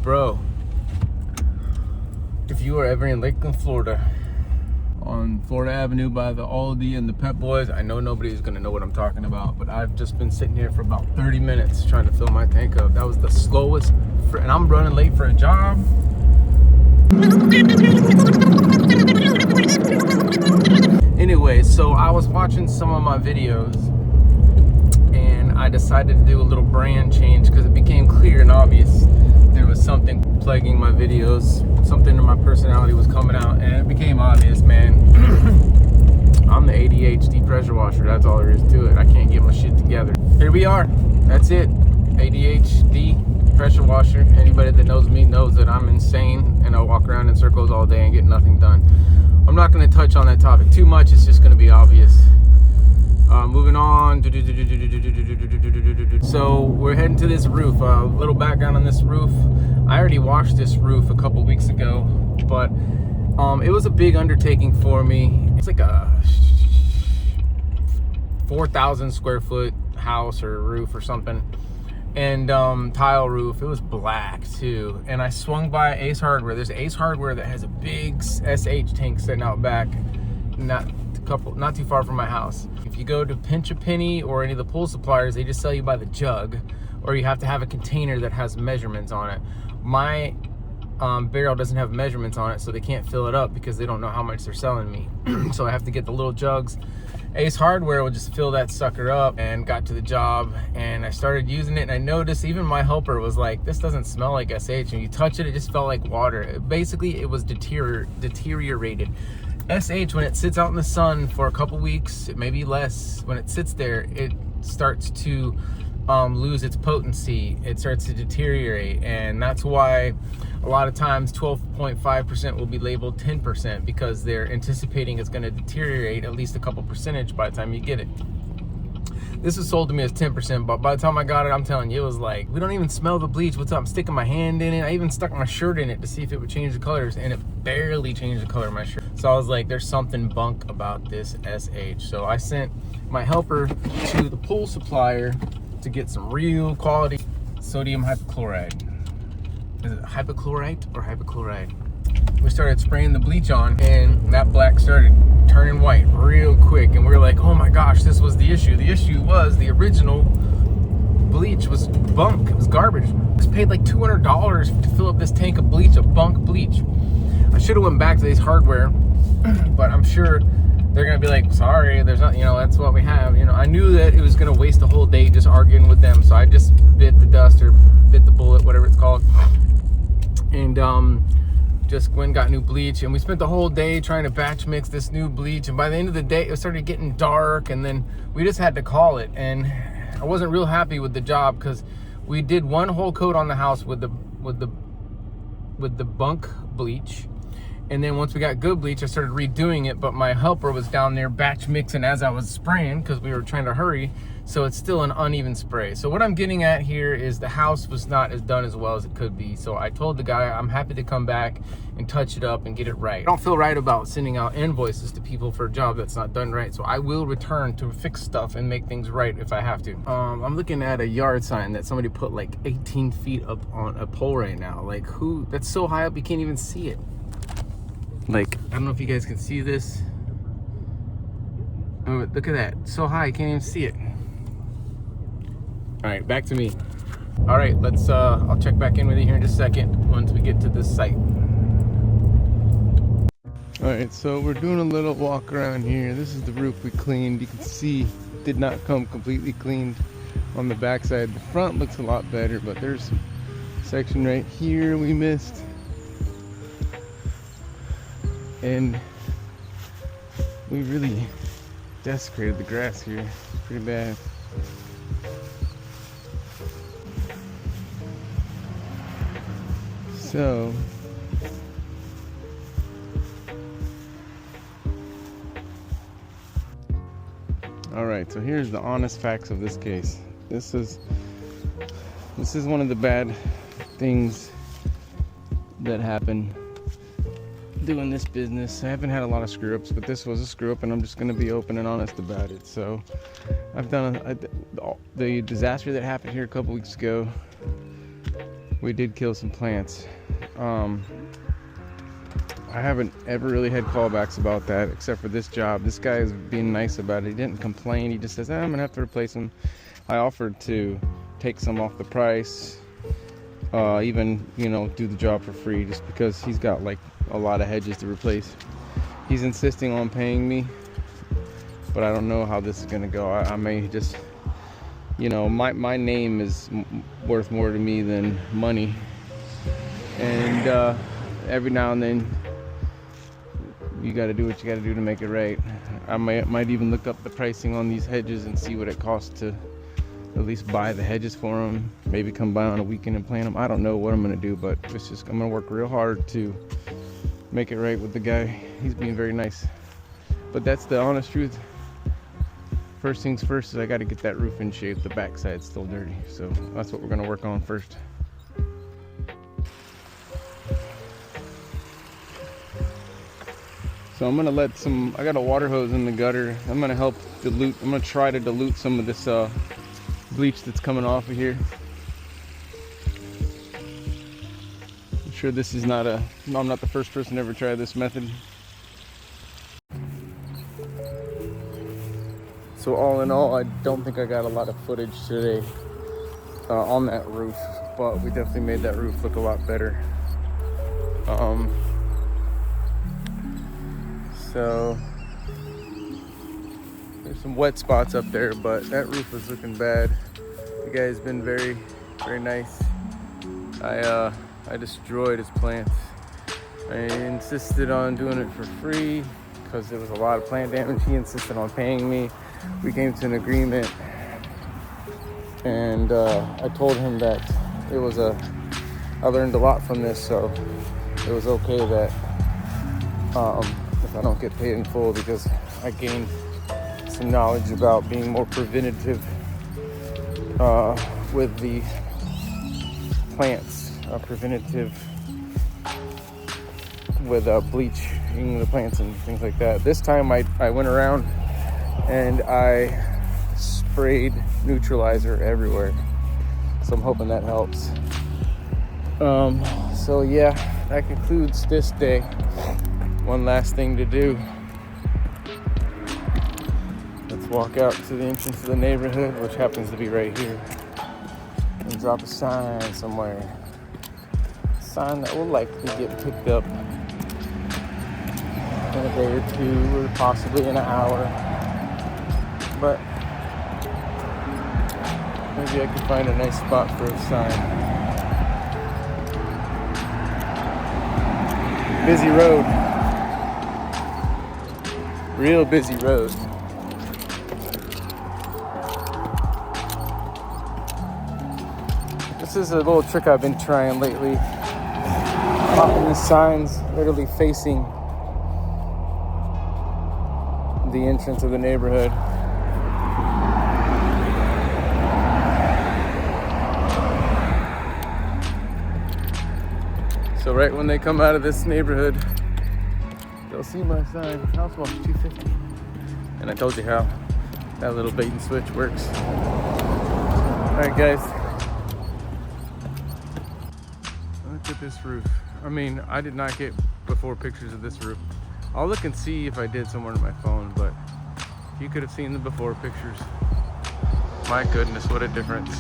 Bro, if you are ever in Lakeland, Florida, on Florida Avenue by the Aldi and the Pep Boys, I know nobody's gonna know what I'm talking about, but I've just been sitting here for about 30 minutes trying to fill my tank up. That was the slowest, and I'm running late for a job. Anyway, so I was watching some of my videos and I decided to do a little brand change because it became clear and obvious there was something plaguing my videos. Something in my personality was coming out, and it became obvious, man. I'm the ADHD pressure washer. That's all there is to it. I can't get my shit together. Here we are. That's it. ADHD pressure washer. Anybody that knows me knows that I'm insane and I walk around in circles all day and get nothing done. I'm not going to touch on that topic too much. It's just going to be obvious. Moving on. So we're heading to this roof. A little background on this roof. I already washed this roof a couple weeks ago, but it was a big undertaking for me. It's like a 4,000 square foot house or roof or something, and tile roof. It was black too. And I swung by Ace Hardware. There's Ace Hardware that has a big SH tank sitting out back, not too far from my house. If you go to Pinch a Penny or any of the pool suppliers, they just sell you by the jug, or you have to have a container that has measurements on it. My barrel doesn't have measurements on it, so they can't fill it up because they don't know how much they're selling me. So I have to get the little jugs. Ace Hardware will just fill that sucker up, and got to the job and I started using it, and I noticed even my helper was like, this doesn't smell like SH. And you touch it, it just felt like water. Basically, it was deteriorated. SH, when it sits out in the sun for a couple weeks, maybe less, when it sits there, it starts to lose its potency. It starts to deteriorate, and that's why a lot of times 12.5% will be labeled 10%, because they're anticipating it's going to deteriorate at least a couple percentage by the time you get it. This was sold to me as 10%, but by the time I got it, I'm telling you, it was like, we don't even smell the bleach. What's up? I'm sticking my hand in it. I even stuck my shirt in it to see if it would change the colors, and it barely changed the color of my shirt. So I was like, there's something bunk about this SH. So I sent my helper to the pool supplier to get some real quality sodium hypochlorite. Is it hypochlorite or hypochlorite? We started spraying the bleach on, and that black started turning white real quick, and we were like, oh my gosh, this was the issue. The issue was the original bleach was bunk. It was garbage. I just paid like $200 to fill up this tank of bleach, of bunk bleach. I should have went back to Ace Hardware, but I'm sure they're gonna be like, sorry, there's not, that's what we have. I knew that it was gonna waste the whole day just arguing with them, so I just bit the dust, or bit the bullet, whatever it's called, and just went and got new bleach. And we spent the whole day trying to batch mix this new bleach, and by the end of the day it started getting dark, and then we just had to call it. And I wasn't real happy with the job, because we did one whole coat on the house with the bunk bleach, and then once we got good bleach, I started redoing it, but my helper was down there batch mixing as I was spraying, because we were trying to hurry, so it's still an uneven spray. So what I'm getting at here is the house was not as done as well as it could be. So I told the guy I'm happy to come back and touch it up and get it right. I don't feel right about sending out invoices to people for a job that's not done right, so I will return to fix stuff and make things right if I have to. I'm looking at a yard sign that somebody put like 18 feet up on a pole right now. Like, who? That's so high up you can't even see it. Like, I don't know if you guys can see this. Oh, look at that. So high, you can't even see it. All right, back to me. All right, let's, I'll check back in with you here in just a second once we get to this site. All right, so we're doing a little walk around here. This is the roof we cleaned. You can see it did not come completely cleaned on the backside. The front looks a lot better, but there's a section right here we missed. And we really desecrated the grass here pretty bad. So all right, so here's the honest facts of this case. This is one of the bad things that happen doing this business. I haven't had a lot of screw ups, but this was a screw up, and I'm just going to be open and honest about it. So I've done the disaster that happened here a couple weeks ago. we did kill some plants. I haven't ever really had callbacks about that, except for this job. This guy is being nice about it. He didn't complain. He just says, I'm gonna have to replace them. I offered to take some off the price, even, you know, do the job for free, just because he's got like a lot of hedges to replace. He's insisting on paying me, but I don't know how this is gonna go. I may just, you know, my name is worth more to me than money, and every now and then you got to do what you got to do to make it right. I might even look up the pricing on these hedges and see what it costs to at least buy the hedges for them. Maybe come by on a weekend and plant them. I don't know what I'm gonna do, but it's just, I'm gonna work real hard to make it right with the guy. He's being very nice, but that's the honest truth. First things first is I got to get that roof in shape. The backside's still dirty, so that's what we're gonna work on first. So I'm gonna let I got a water hose in the gutter. I'm gonna try to dilute some of this bleach that's coming off of here. I'm sure this is I'm not the first person to ever try this method. So all in all, I don't think I got a lot of footage today on that roof, but we definitely made that roof look a lot better. So there's some wet spots up there, but that roof was looking bad. The guy's been very, very nice. I destroyed his plants. I insisted on doing it for free because there was a lot of plant damage. He insisted on paying me. We came to an agreement, and I told him that I learned a lot from this, so it was okay that if I don't get paid in full, because I gained some knowledge about being more preventative with the plants, preventative with bleaching the plants and things like that. This time I went around and I sprayed neutralizer everywhere, so I'm hoping that helps. So yeah, that concludes this day. One last thing to do. Let's walk out to the entrance of the neighborhood, which happens to be right here, and drop a sign somewhere. A sign that will likely get picked up in a day or two, or possibly in an hour. But maybe I could find a nice spot for a sign. Busy road. Real busy road. This is a little trick I've been trying lately. Popping the signs literally facing the entrance of the neighborhood. So right when they come out of this neighborhood, they'll see my sign, House Wash 250. And I told you how that little bait and switch works. Alright guys, look at this roof. I mean, I did not get before pictures of this roof. I'll look and see if I did somewhere on my phone, but you could have seen the before pictures. My goodness, what a difference.